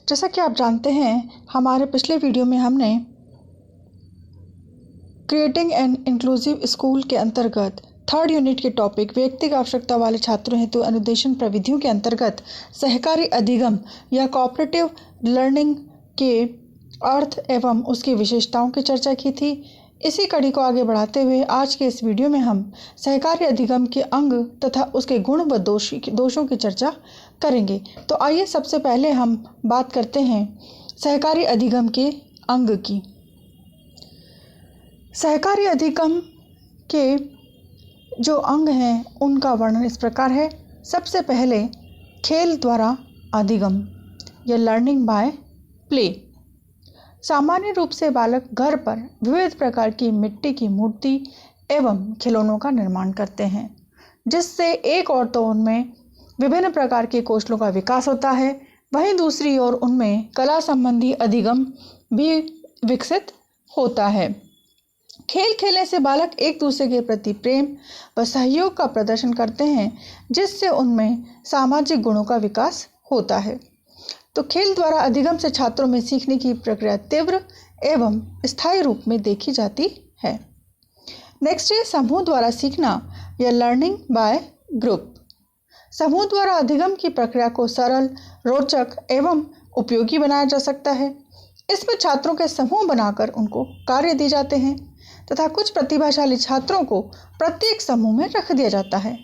जैसा कि आप जानते हैं, हमारे पिछले वीडियो में हमने क्रिएटिंग एन इंक्लूसिव स्कूल के अंतर्गत थर्ड यूनिट के टॉपिक व्यक्तिगत आवश्यकता वाले छात्रों हेतु अनुदेशन प्रविधियों के अंतर्गत सहकारी अधिगम या कोऑपरेटिव लर्निंग के अर्थ एवं उसकी विशेषताओं की चर्चा की थी। इसी कड़ी को आगे बढ़ाते हुए आज के इस वीडियो में हम सहकारी अधिगम के अंग तथा उसके गुण व दोषों की चर्चा करेंगे। तो आइए सबसे पहले हम बात करते हैं सहकारी अधिगम के अंग की। सहकारी अधिगम के जो अंग हैं उनका वर्णन इस प्रकार है। सबसे पहले खेल द्वारा अधिगम या लर्निंग बाय प्ले। सामान्य रूप से बालक घर पर विविध प्रकार की मिट्टी की मूर्ति एवं खिलौनों का निर्माण करते हैं, जिससे एक ओर तो उनमें विभिन्न प्रकार के कौशलों का विकास होता है, वहीं दूसरी ओर उनमें कला संबंधी अधिगम भी विकसित होता है। खेल खेलने से बालक एक दूसरे के प्रति प्रेम व सहयोग का प्रदर्शन करते हैं, जिससे उनमें सामाजिक गुणों का विकास होता है। तो खेल द्वारा अधिगम से छात्रों में सीखने की प्रक्रिया तीव्र एवं स्थायी रूप में देखी जाती है। नेक्स्ट है समूह द्वारा सीखना या लर्निंग बाय ग्रुप। समूह द्वारा अधिगम की प्रक्रिया को सरल, रोचक एवं उपयोगी बनाया जा सकता है। इसमें छात्रों के समूह बनाकर उनको कार्य दिए जाते हैं तथा कुछ प्रतिभाशाली छात्रों को प्रत्येक समूह में रख दिया जाता है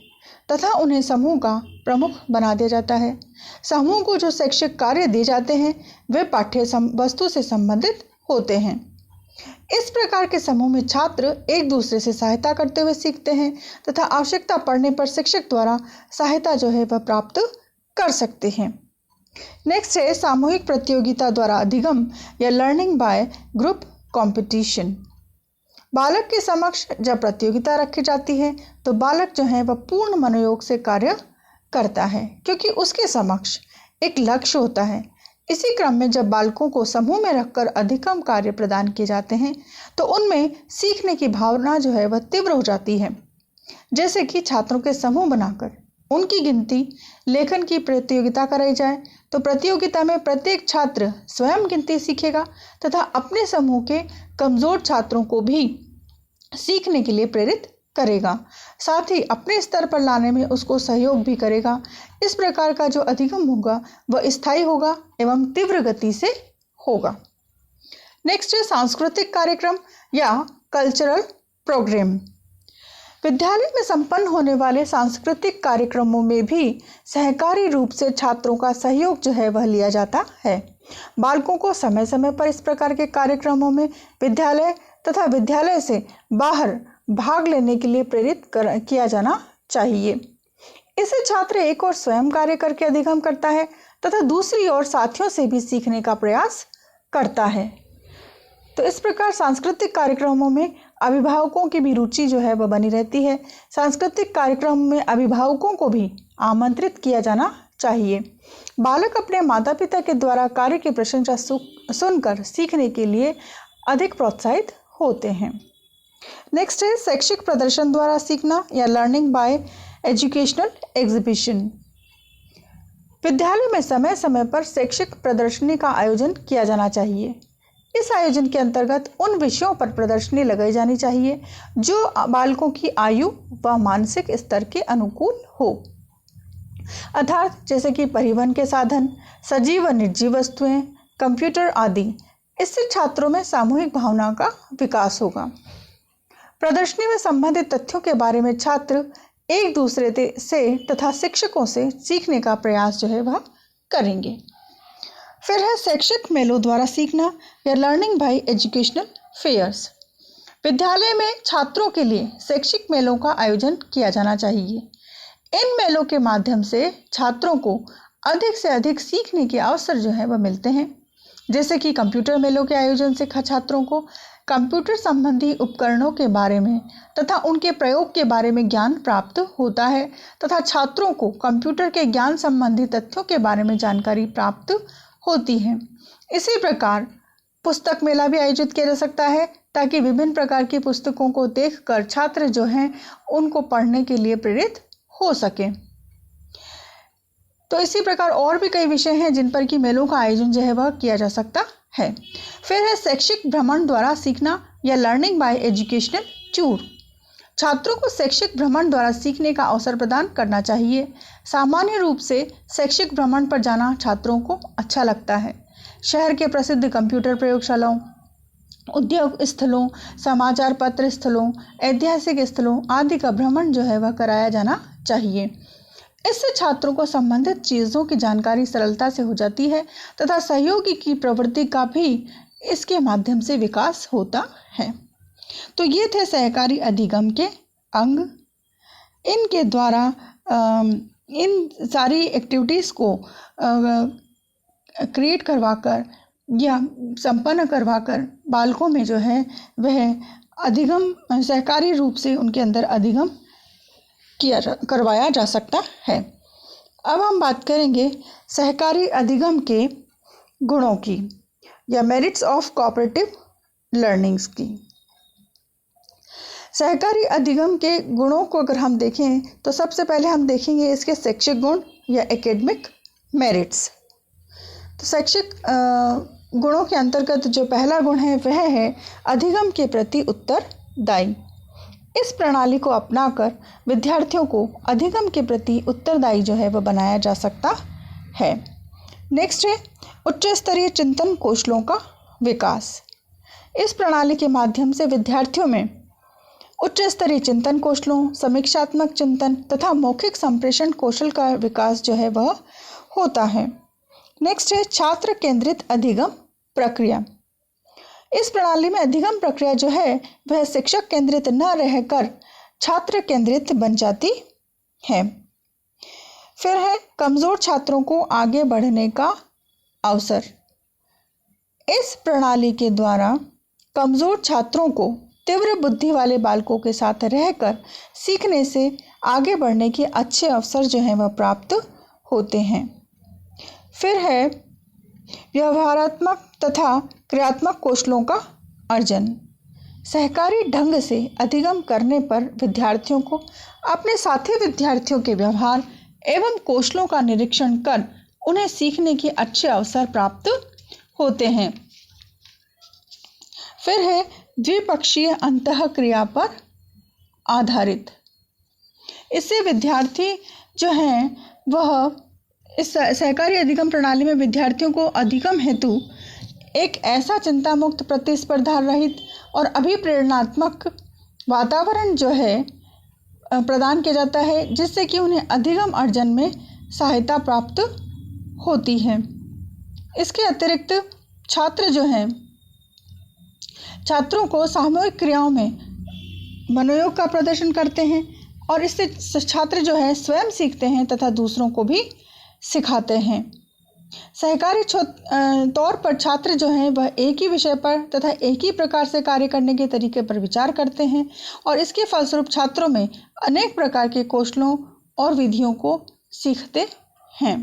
तथा उन्हें समूह का प्रमुख बना दिया जाता है। समूह को जो शैक्षिक कार्य दिए जाते हैं वे पाठ्य वस्तु से संबंधित होते हैं। इस प्रकार के समूह में छात्र एक दूसरे से सहायता करते हुए सीखते हैं तथा आवश्यकता पड़ने पर शिक्षक द्वारा सहायता जो है वह प्राप्त कर सकते हैं। नेक्स्ट है सामूहिक प्रतियोगिता द्वारा अधिगम या लर्निंग बाय ग्रुप कंपटीशन। बालक के समक्ष जब प्रतियोगिता रखी जाती है तो बालक जो है वह पूर्ण मनोयोग से कार्य करता है, क्योंकि उसके समक्ष एक लक्ष्य होता है। इसी क्रम में जब बालकों को समूह में रखकर अधिगम कार्य प्रदान किए जाते हैं तो उनमें सीखने की भावना जो है वह तीव्र हो जाती है। जैसे कि छात्रों के समूह बनाकर उनकी गिनती लेखन की प्रतियोगिता कराई जाए तो प्रतियोगिता में प्रत्येक छात्र स्वयं गिनती सीखेगा तथा अपने समूह के कमजोर छात्रों को भी सीखने के लिए प्रेरित करेगा, साथ ही अपने स्तर पर लाने में उसको सहयोग भी करेगा। इस प्रकार का जो अधिगम होगा वह स्थायी होगा एवं तीव्र गति से होगा। नेक्स्ट है सांस्कृतिक कार्यक्रम या कल्चरल प्रोग्राम। विद्यालय में संपन्न होने वाले सांस्कृतिक कार्यक्रमों में भी सहकारी रूप से छात्रों का सहयोग जो है वह लिया जाता है। बालकों को समय समय पर इस प्रकार के कार्यक्रमों में विद्यालय तथा विद्यालय से बाहर भाग लेने के लिए प्रेरित किया जाना चाहिए। इससे छात्र एक और स्वयं कार्य करके अधिगम करता है तथा दूसरी ओर साथियों से भी सीखने का प्रयास करता है। तो इस प्रकार सांस्कृतिक कार्यक्रमों में अभिभावकों की भी रुचि जो है वह बनी रहती है। सांस्कृतिक कार्यक्रम में अभिभावकों को भी आमंत्रित किया जाना चाहिए। बालक अपने माता पिता के द्वारा कार्य की प्रशंसा सुनकर सीखने के लिए अधिक प्रोत्साहित होते हैं। नेक्स्ट है शैक्षिक प्रदर्शन द्वारा सीखना या लर्निंग बाय एजुकेशनल एग्जीबिशन। विद्यालय में समय समय पर शैक्षिक प्रदर्शनी का आयोजन किया जाना चाहिए। इस आयोजन के अंतर्गत उन विषयों पर प्रदर्शनी लगाई जानी चाहिए जो बालकों की आयु व मानसिक स्तर के अनुकूल हो, अर्थात जैसे कि परिवहन के साधन, सजीव व निर्जीव वस्तुएं, कंप्यूटर आदि। इससे छात्रों में सामूहिक भावना का विकास होगा। प्रदर्शनी में संबंधित तथ्यों के बारे में छात्र एक दूसरे से तथा शिक्षकों से सीखने का प्रयास जो है वह करेंगे। फिर है शैक्षिक मेलों द्वारा सीखना या लर्निंग बाय एजुकेशनल फेयर्स। विद्यालय में छात्रों के लिए शैक्षिक मेलों का आयोजन किया जाना चाहिए। इन मेलों के माध्यम से छात्रों को अधिक से अधिक सीखने के अवसर जो है वह मिलते हैं। जैसे कि कंप्यूटर मेलों के आयोजन से छात्रों को कंप्यूटर संबंधी उपकरणों के बारे में तथा उनके प्रयोग के बारे में ज्ञान प्राप्त होता है तथा छात्रों को कंप्यूटर के ज्ञान संबंधी तथ्यों के बारे में जानकारी प्राप्त होती है। इसी प्रकार पुस्तक मेला भी आयोजित किया जा सकता है ताकि विभिन्न प्रकार की पुस्तकों को देखकर छात्र जो हैं उनको पढ़ने के लिए प्रेरित हो सके। तो इसी प्रकार और भी कई विषय हैं जिन पर कि मेलों का आयोजन जो है वह किया जा सकता है। फिर है शैक्षिक भ्रमण द्वारा सीखना या लर्निंग बाय एजुकेशनल टूर। छात्रों को शैक्षिक भ्रमण द्वारा सीखने का अवसर प्रदान करना चाहिए। सामान्य रूप से शैक्षिक भ्रमण पर जाना छात्रों को अच्छा लगता है। शहर के प्रसिद्ध कंप्यूटर प्रयोगशालाओं, उद्योग स्थलों, समाचार पत्र स्थलों, ऐतिहासिक स्थलों आदि का भ्रमण जो है वह कराया जाना चाहिए। इससे छात्रों को संबंधित चीज़ों की जानकारी सरलता से हो जाती है तथा सहयोगी की प्रवृत्ति का भी इसके माध्यम से विकास होता है। तो ये थे सहकारी अधिगम के अंग। इनके द्वारा इन सारी एक्टिविटीज़ को क्रिएट करवाकर या संपन्न करवाकर बालकों में जो है वह अधिगम सहकारी रूप से उनके अंदर अधिगम करवाया जा सकता है। अब हम बात करेंगे सहकारी अधिगम के गुणों की या मेरिट्स ऑफ कोऑपरेटिव लर्निंग्स की। सहकारी अधिगम के गुणों को अगर हम देखें तो सबसे पहले हम देखेंगे इसके शैक्षिक गुण या एकेडमिक मेरिट्स। तो शैक्षिक गुणों के अंतर्गत जो पहला गुण है वह है अधिगम के प्रति उत्तरदायी। इस प्रणाली को अपनाकर विद्यार्थियों को अधिगम के प्रति उत्तरदायी जो है वह बनाया जा सकता है। नेक्स्ट है उच्च स्तरीय चिंतन कौशलों का विकास। इस प्रणाली के माध्यम से विद्यार्थियों में उच्च स्तरीय चिंतन कौशलों, समीक्षात्मक चिंतन तथा मौखिक संप्रेषण कौशल का विकास जो है वह होता है। नेक्स्ट है छात्र केंद्रित अधिगम प्रक्रिया। इस प्रणाली में अधिगम प्रक्रिया जो है वह शिक्षक केंद्रित न रहकर छात्र केंद्रित बन जाती है। फिर है कमजोर छात्रों को आगे बढ़ने का अवसर। इस प्रणाली के द्वारा कमजोर छात्रों को तीव्र बुद्धि वाले बालकों के साथ रहकर सीखने से आगे बढ़ने के अच्छे अवसर जो हैं वह प्राप्त होते हैं। फिर है व्यवहारात्मक तथा क्रियात्मक कौशलों का अर्जन। सहकारी ढंग से अधिगम करने पर विद्यार्थियों को अपने साथी विद्यार्थियों के व्यवहार एवं कौशलों का निरीक्षण कर उन्हें सीखने के अच्छे अवसर प्राप्त होते हैं। फिर है द्विपक्षीय अंतःक्रिया पर आधारित। इससे विद्यार्थी जो हैं वह इस सहकारी अधिगम प्रणाली में विद्यार्थियों को अधिगम हेतु एक ऐसा चिंता मुक्त, प्रतिस्पर्धा रहित और अभिप्रेरणात्मक वातावरण जो है प्रदान किया जाता है, जिससे कि उन्हें अधिगम अर्जन में सहायता प्राप्त होती है। इसके अतिरिक्त छात्र जो हैं छात्रों को सामूहिक क्रियाओं में मनोयोग का प्रदर्शन करते हैं और इससे छात्र जो है स्वयं सीखते हैं तथा दूसरों को भी सिखाते हैं। सहकारी तौर पर छात्र जो हैं वह एक ही विषय पर तथा एक ही प्रकार से कार्य करने के तरीके पर विचार करते हैं और इसके फलस्वरूप छात्रों में अनेक प्रकार के कौशलों और विधियों को सीखते हैं।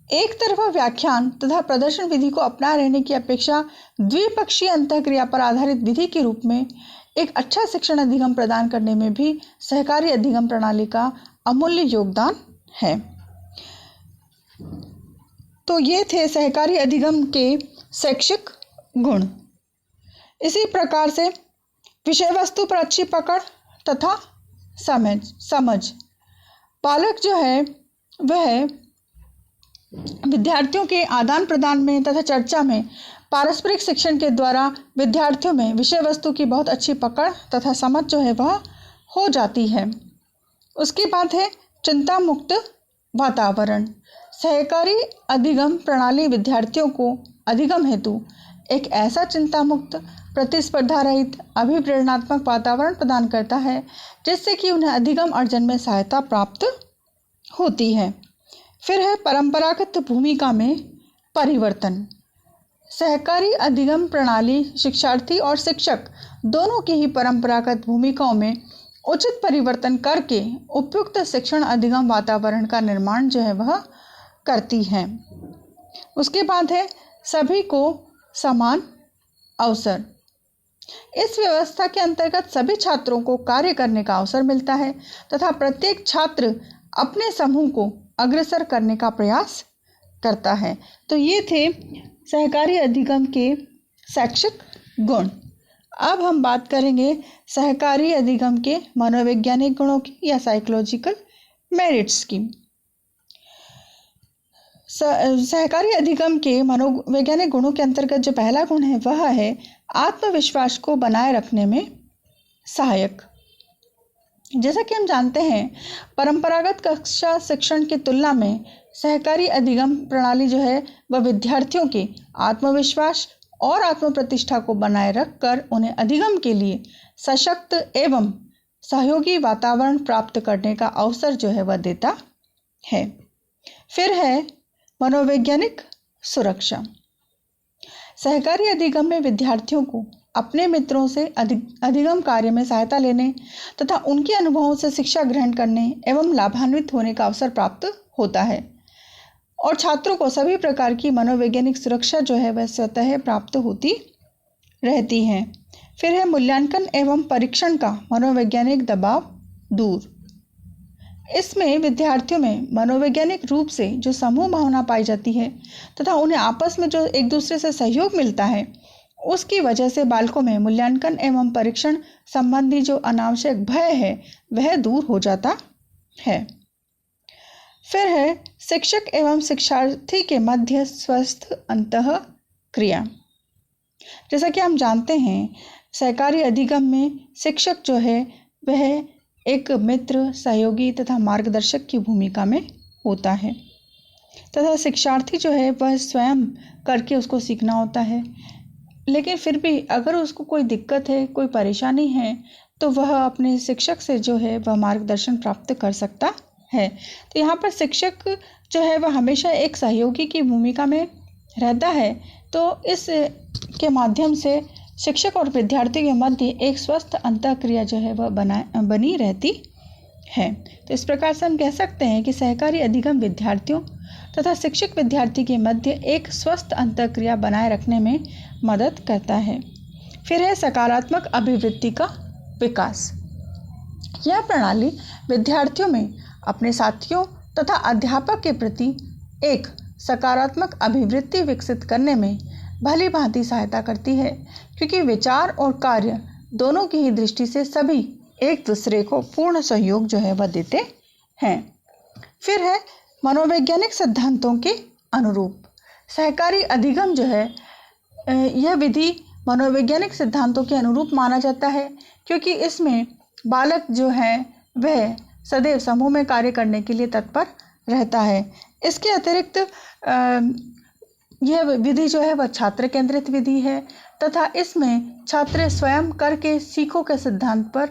एक तरफा व्याख्यान तथा प्रदर्शन विधि को अपना रहने की अपेक्षा द्विपक्षीय अंतःक्रिया पर आधारित विधि के रूप में एक अच्छा शिक्षण अधिगम प्रदान करने में भी सहकारी अधिगम प्रणाली का अमूल्य योगदान है। तो ये थे सहकारी अधिगम के शैक्षिक गुण। इसी प्रकार से विषय वस्तु पर अच्छी पकड़ तथा समझ। बालक जो है वह विद्यार्थियों के आदान प्रदान में तथा चर्चा में पारस्परिक शिक्षण के द्वारा विद्यार्थियों में विषय वस्तु की बहुत अच्छी पकड़ तथा समझ जो है वह हो जाती है। उसकी बात है चिंता मुक्त वातावरण। सहकारी अधिगम प्रणाली विद्यार्थियों को अधिगम हेतु एक ऐसा चिंता मुक्त, प्रतिस्पर्धा रहित, अभिप्रेरणात्मक वातावरण प्रदान करता है जिससे कि उन्हें अधिगम अर्जन में सहायता प्राप्त होती है। फिर है परंपरागत भूमिका में परिवर्तन। सहकारी अधिगम प्रणाली शिक्षार्थी और शिक्षक दोनों की ही परंपरागत भूमिकाओं में उचित परिवर्तन करके उपयुक्त शिक्षण अधिगम वातावरण का निर्माण जो है वह करती है। उसके बाद है सभी को समान अवसर। इस व्यवस्था के अंतर्गत सभी छात्रों को कार्य करने का अवसर मिलता है तथा प्रत्येक छात्र अपने समूह को अग्रसर करने का प्रयास करता है। तो ये थे सहकारी अधिगम के शैक्षिक गुण। अब हम बात करेंगे सहकारी अधिगम के मनोवैज्ञानिक गुणों की या साइकोलॉजिकल मेरिट्स की। सहकारी अधिगम के मनोवैज्ञानिक गुणों के अंतर्गत जो पहला गुण है वह है आत्मविश्वास को बनाए रखने में सहायक। जैसा कि हम जानते हैं, परंपरागत कक्षा शिक्षण की तुलना में सहकारी अधिगम प्रणाली जो है वह विद्यार्थियों के आत्मविश्वास और आत्म प्रतिष्ठा को बनाए रखकर उन्हें अधिगम के लिए सशक्त एवं सहयोगी वातावरण प्राप्त करने का अवसर जो है वह देता है। फिर है मनोवैज्ञानिक सुरक्षा। सहकारी अधिगम में विद्यार्थियों को अपने मित्रों से अधिगम कार्य में सहायता लेने तथा उनके अनुभवों से शिक्षा ग्रहण करने एवं लाभान्वित होने का अवसर प्राप्त होता है और छात्रों को सभी प्रकार की मनोवैज्ञानिक सुरक्षा जो है वह स्वतः प्राप्त होती रहती है। फिर है मूल्यांकन एवं परीक्षण का मनोवैज्ञानिक दबाव दूर। इसमें विद्यार्थियों में मनोवैज्ञानिक रूप से जो समूह भावना पाई जाती है तथा उन्हें आपस में जो एक दूसरे से सहयोग मिलता है, उसकी वजह से बालकों में मूल्यांकन एवं परीक्षण संबंधी जो अनावश्यक भय है वह दूर हो जाता है। फिर है शिक्षक एवं शिक्षार्थी के मध्य स्वस्थ अंतः क्रिया। जैसा कि हम जानते हैं, सहकारी अधिगम में शिक्षक जो है वह एक मित्र, सहयोगी तथा मार्गदर्शक की भूमिका में होता है तथा शिक्षार्थी जो है वह स्वयं करके उसको सीखना होता है। लेकिन फिर भी अगर उसको कोई दिक्कत है, कोई परेशानी है, तो वह अपने शिक्षक से जो है वह मार्गदर्शन प्राप्त कर सकता है। तो यहाँ पर शिक्षक जो है वह हमेशा एक सहयोगी की भूमिका में रहता है। तो इस के माध्यम से शिक्षक और विद्यार्थी के मध्य एक स्वस्थ अंतःक्रिया जो है वह बनी रहती है। तो इस प्रकार से हम कह सकते हैं कि सहकारी अधिगम विद्यार्थियों तथा शिक्षक विद्यार्थी के मध्य एक स्वस्थ अंतःक्रिया बनाए रखने में मदद करता है। फिर है सकारात्मक अभिवृत्ति का विकास। यह प्रणाली विद्यार्थियों में अपने साथियों तथा अध्यापक के प्रति एक सकारात्मक अभिवृत्ति विकसित करने में भली भांति सहायता करती है, क्योंकि विचार और कार्य दोनों की ही दृष्टि से सभी एक दूसरे को पूर्ण सहयोग जो है वह देते हैं। फिर है मनोवैज्ञानिक सिद्धांतों के अनुरूप। सहकारी अधिगम जो है यह विधि मनोवैज्ञानिक सिद्धांतों के अनुरूप माना जाता है, क्योंकि इसमें बालक जो है वह सदैव समूह में कार्य करने के लिए तत्पर रहता है। इसके अतिरिक्त यह विधि जो है वह छात्र केंद्रित विधि है तथा इसमें छात्र स्वयं करके सीखो के सिद्धांत पर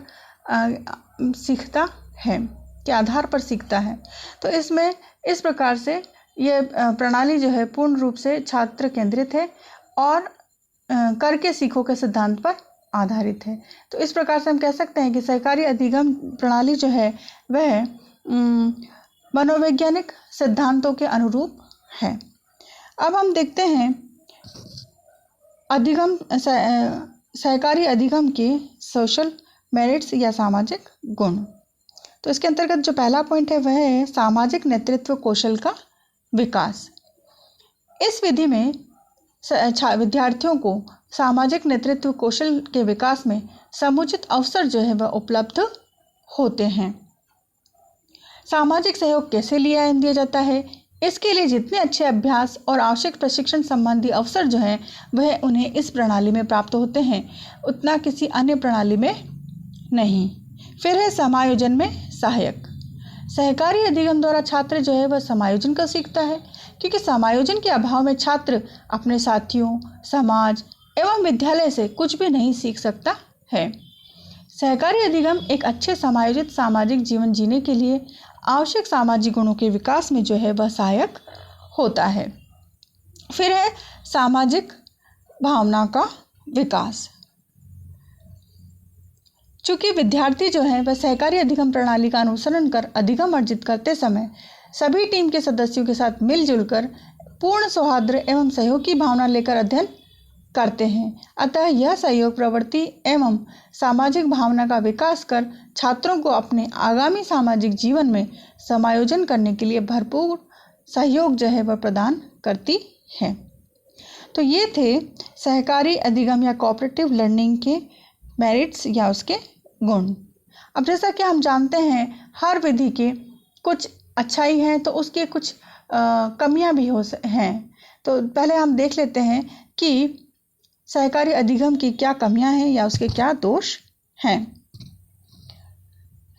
सीखता है, के आधार पर सीखता है। तो इसमें इस प्रकार से यह प्रणाली जो है पूर्ण रूप से छात्र केंद्रित है और करके सीखो के सिद्धांत पर आधारित है। तो इस प्रकार से हम कह सकते हैं कि सहकारी अधिगम प्रणाली जो है वह मनोवैज्ञानिक सिद्धांतों के अनुरूप है। अब हम देखते हैं सहकारी अधिगम के सोशल मेरिट्स या सामाजिक गुण। तो इसके अंतर्गत जो पहला पॉइंट है वह है सामाजिक नेतृत्व कौशल का विकास। इस विधि में विद्यार्थियों को सामाजिक नेतृत्व कौशल के विकास में समुचित अवसर जो है वह उपलब्ध होते हैं। सामाजिक सहयोग कैसे दिया जाता है, इसके लिए जितने अच्छे अभ्यास और आवश्यक प्रशिक्षण संबंधी अवसर जो है वह उन्हें इस प्रणाली में प्राप्त होते हैं, उतना किसी अन्य प्रणाली में नहीं। फिर है समायोजन में सहायक। सहकारी अधिगम द्वारा छात्र जो है वह समायोजन को सीखता है, क्योंकि समायोजन के अभाव में छात्र अपने साथियों, समाज एवं विद्यालय से कुछ भी नहीं सीख सकता है। सहकारी अधिगम एक अच्छे समायोजित सामाजिक जीवन जीने के लिए आवश्यक सामाजिक गुणों के विकास में जो है वह सहायक होता है। फिर है सामाजिक भावना का विकास। चूँकि विद्यार्थी जो है वह सहकारी अधिगम प्रणाली का अनुसरण कर अधिगम अर्जित करते समय सभी टीम के सदस्यों के साथ मिलजुल कर पूर्ण सौहार्द एवं सहयोग की भावना लेकर अध्ययन करते हैं। अतः यह सहयोग प्रवृत्ति एवं सामाजिक भावना का विकास कर छात्रों को अपने आगामी सामाजिक जीवन में समायोजन करने के लिए भरपूर सहयोग जो है वह प्रदान करती है। तो ये थे सहकारी अधिगम या कोऑपरेटिव लर्निंग के मेरिट्स या उसके गुण। अब जैसा कि हम जानते हैं हर विधि के कुछ अच्छाई हैं तो उसके कुछ कमियां भी हैं। तो पहले हम देख लेते हैं कि सहकारी अधिगम की क्या कमियां हैं या उसके क्या दोष हैं।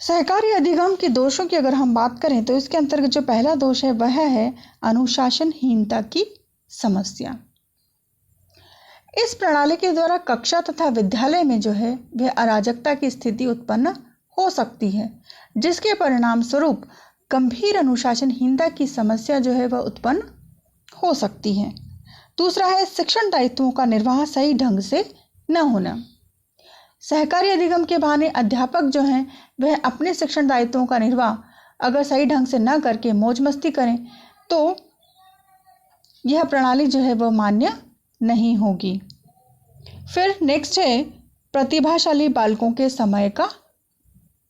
सहकारी अधिगम के दोषों की अगर हम बात करें तो इसके अंतर्गत जो पहला दोष है वह है अनुशासनहीनता की समस्या। इस प्रणाली के द्वारा कक्षा तथा विद्यालय में जो है वह अराजकता की स्थिति उत्पन्न हो सकती है, जिसके परिणाम स्वरूप गंभीर अनुशासनहीनता की समस्या जो है वह उत्पन्न हो सकती है। दूसरा है शिक्षण दायित्वों का निर्वाह सही ढंग से न होना। सहकारी अधिगम के बहाने अध्यापक जो हैं वह अपने शिक्षण दायित्वों का निर्वाह अगर सही ढंग से न करके मौज मस्ती करें तो यह प्रणाली जो है वह मान्य नहीं होगी। फिर नेक्स्ट है प्रतिभाशाली बालकों के समय का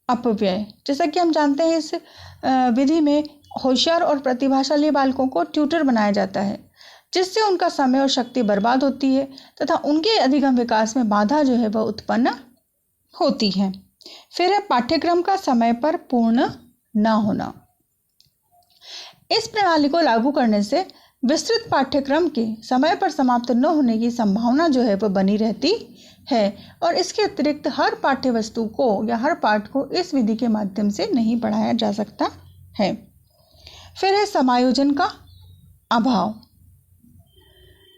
अपव्यय। जैसा कि हम जानते हैं इस विधि में होशियार और प्रतिभाशाली बालकों को ट्यूटर बनाया जाता है, जिससे उनका समय और शक्ति बर्बाद होती है तथा उनके अधिगम विकास में बाधा जो है वह उत्पन्न होती है। फिर है पाठ्यक्रम का समय पर पूर्ण न होना। इस प्रणाली को लागू करने से विस्तृत पाठ्यक्रम के समय पर समाप्त न होने की संभावना जो है वह बनी रहती है और इसके अतिरिक्त हर पाठ्य वस्तु को या हर पाठ को इस विधि के माध्यम से नहीं पढ़ाया जा सकता है। फिर है समायोजन का अभाव।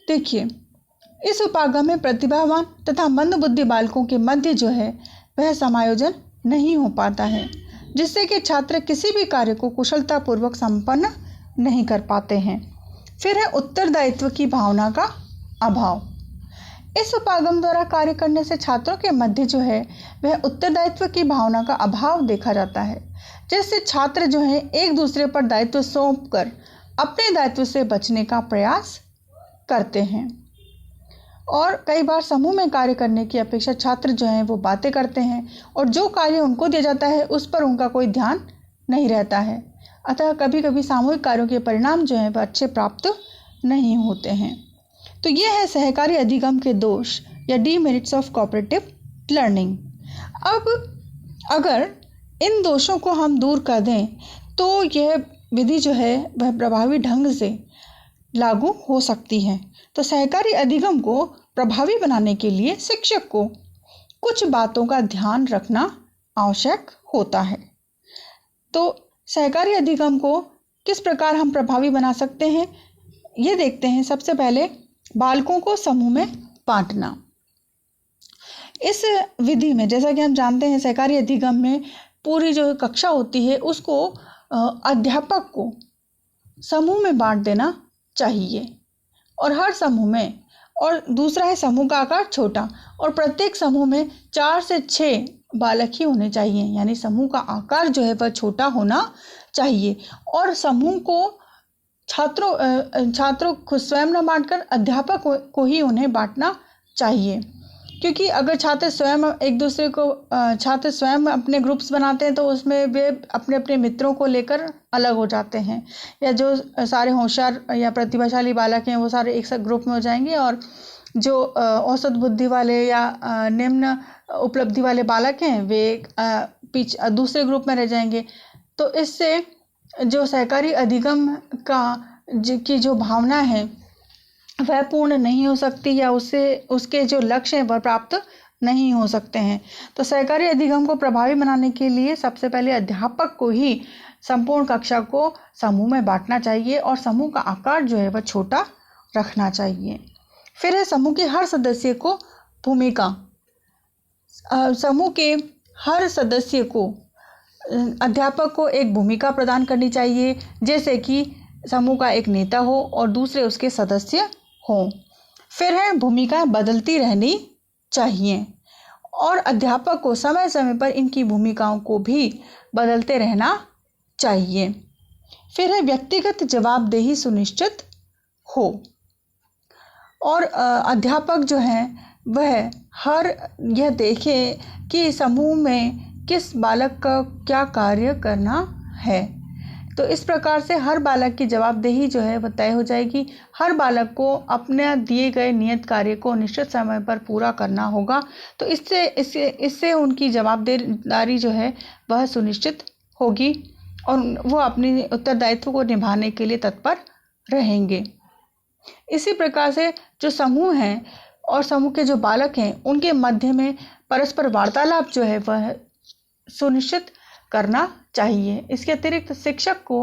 देखिए इस उपागम में प्रतिभावान तथा मंदबुद्धि बालकों के मध्य जो है वह समायोजन नहीं हो पाता है, जिससे कि छात्र किसी भी कार्य को कुशलतापूर्वक संपन्न नहीं कर पाते हैं। फिर है उत्तरदायित्व की भावना का अभाव। इस उपागम द्वारा कार्य करने से छात्रों के मध्य जो है वह उत्तरदायित्व की भावना का अभाव देखा जाता है, जिससे छात्र जो है एक दूसरे पर दायित्व सौंपकर अपने दायित्व से बचने का प्रयास करते हैं और कई बार समूह में कार्य करने की अपेक्षा छात्र जो हैं वो बातें करते हैं और जो कार्य उनको दिया जाता है उस पर उनका कोई ध्यान नहीं रहता है। अतः कभी कभी सामूहिक कार्यों के परिणाम जो हैं वह अच्छे प्राप्त नहीं होते हैं। तो ये है सहकारी अधिगम के दोष या डीमेरिट्स ऑफ कोऑपरेटिव लर्निंग। अब अगर इन दोषों को हम दूर कर दें तो यह विधि जो है वह प्रभावी ढंग से लागू हो सकती है। तो सहकारी अधिगम को प्रभावी बनाने के लिए शिक्षक को कुछ बातों का ध्यान रखना आवश्यक होता है। तो सहकारी अधिगम को किस प्रकार हम प्रभावी बना सकते हैं ये देखते हैं। सबसे पहले बालकों को समूह में बांटना। इस विधि में जैसा कि हम जानते हैं सहकारी अधिगम में पूरी जो कक्षा होती है उसको अध्यापक को समूह में बांट देना चाहिए और हर समूह में, और दूसरा है समूह का आकार छोटा और प्रत्येक समूह में 4 से 6 बालक ही होने चाहिए, यानी समूह का आकार जो है वह छोटा होना चाहिए और समूह को छात्रों खुद स्वयं न बांटकर अध्यापक को ही उन्हें बांटना चाहिए, क्योंकि अगर छात्र स्वयं अपने ग्रुप्स बनाते हैं तो उसमें वे अपने अपने मित्रों को लेकर अलग हो जाते हैं, या जो सारे होशियार या प्रतिभाशाली बालक हैं वो सारे एक साथ ग्रुप में हो जाएंगे और जो औसत बुद्धि वाले या निम्न उपलब्धि वाले बालक हैं वे दूसरे ग्रुप में रह जाएंगे। तो इससे जो सहकारी अधिगम की जो भावना है वह पूर्ण नहीं हो सकती या उसके जो लक्ष्य हैं वह प्राप्त नहीं हो सकते हैं। तो सहकारी अधिगम को प्रभावी बनाने के लिए सबसे पहले अध्यापक को ही संपूर्ण कक्षा को समूह में बांटना चाहिए और समूह का आकार जो है वह छोटा रखना चाहिए। फिर है समूह के हर सदस्य को भूमिका। समूह के हर सदस्य को अध्यापक को एक भूमिका प्रदान करनी चाहिए, जैसे कि समूह का एक नेता हो और दूसरे उसके सदस्य हों। फिर है भूमिकाएं बदलती रहनी चाहिए और अध्यापक को समय समय पर इनकी भूमिकाओं को भी बदलते रहना चाहिए। फिर है व्यक्तिगत जवाबदेही सुनिश्चित हो। और अध्यापक जो हैं वह यह देखें कि समूह में किस बालक का क्या कार्य करना है। तो इस प्रकार से हर बालक की जवाबदेही जो है वह तय हो जाएगी। हर बालक को अपने दिए गए नियत कार्य को निश्चित समय पर पूरा करना होगा। तो इससे उनकी जवाबदारी जो है वह सुनिश्चित होगी और वो अपने उत्तरदायित्व को निभाने के लिए तत्पर रहेंगे। इसी प्रकार से जो समूह हैं और समूह के जो बालक हैं उनके मध्य में परस्पर वार्तालाप जो है वह सुनिश्चित करना चाहिए। इसके अतिरिक्त शिक्षक को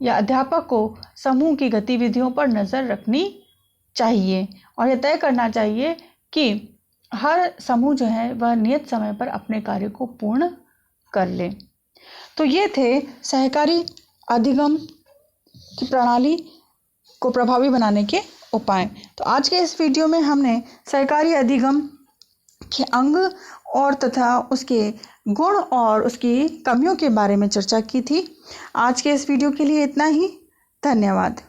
या अध्यापक को समूह की गतिविधियों पर नज़र रखनी चाहिए और यह तय करना चाहिए कि हर समूह जो है वह नियत समय पर अपने कार्य को पूर्ण कर ले। तो ये थे सहकारी अधिगम की प्रणाली को प्रभावी बनाने के उपाय। तो आज के इस वीडियो में हमने सहकारी अधिगम के अंग और तथा उसके गुण और उसकी कमियों के बारे में चर्चा की थी। आज के इस वीडियो के लिए इतना ही। धन्यवाद।